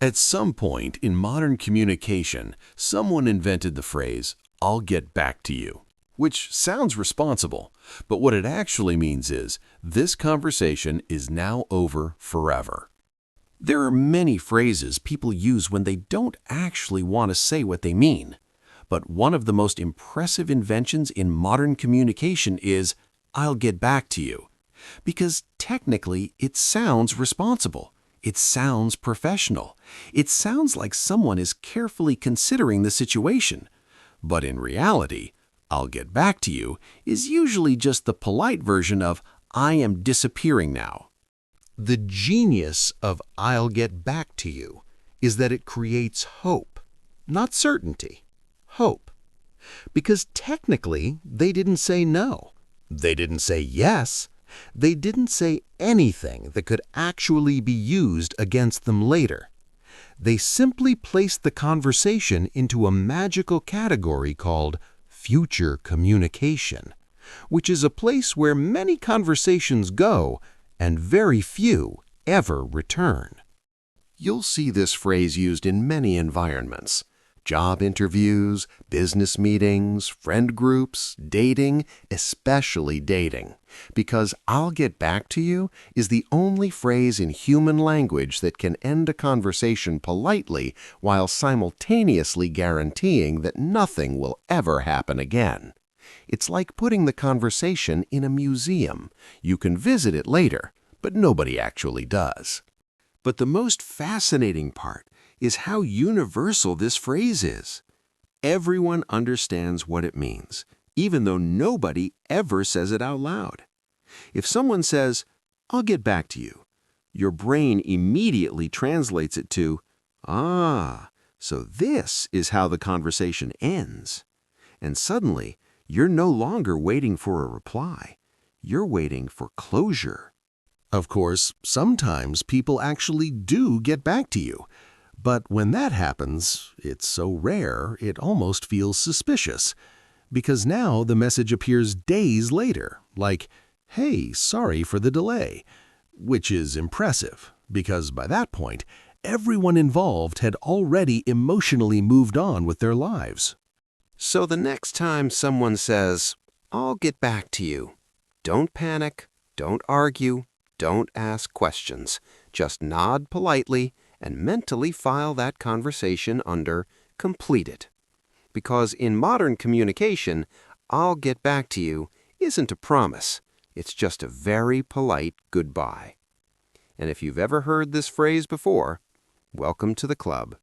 At some point in modern communication, someone invented the phrase, "I'll get back to you," which sounds responsible, but what it actually means is, this conversation is now over forever. There are many phrases people use when they don't actually want to say what they mean. But one of the most impressive inventions in modern communication is, "I'll get back to you." Because technically, it sounds responsible. It sounds professional. It sounds like someone is carefully considering the situation. But in reality, "I'll get back to you" is usually just the polite version of, "I am disappearing now." The genius of "I'll get back to you" is that it creates hope, not certainty, hope. Because technically, they didn't say no. They didn't say yes. They didn't say anything that could actually be used against them later. They simply placed the conversation into a magical category called future communication, which is a place where many conversations go and very few ever return. You'll see this phrase used in many environments: job interviews, business meetings, friend groups, dating, especially dating. Because "I'll get back to you" is the only phrase in human language that can end a conversation politely while simultaneously guaranteeing that nothing will ever happen again. It's like putting the conversation in a museum. You can visit it later, but nobody actually does. But the most fascinating part is how universal this phrase is. Everyone understands what it means, even though nobody ever says it out loud. If someone says, "I'll get back to you," your brain immediately translates it to, "Ah, so this is how the conversation ends." And suddenly, you're no longer waiting for a reply. You're waiting for closure. Of course, sometimes people actually do get back to you. But when that happens, it's so rare it almost feels suspicious. Because now the message appears days later, like, "Hey, sorry for the delay," which is impressive, because by that point, everyone involved had already emotionally moved on with their lives. So the next time someone says, "I'll get back to you," don't panic, don't argue, don't ask questions. Just nod politely and mentally file that conversation under "completed." Because in modern communication, "I'll get back to you" isn't a promise. It's just a very polite goodbye. And if you've ever heard this phrase before, welcome to the club.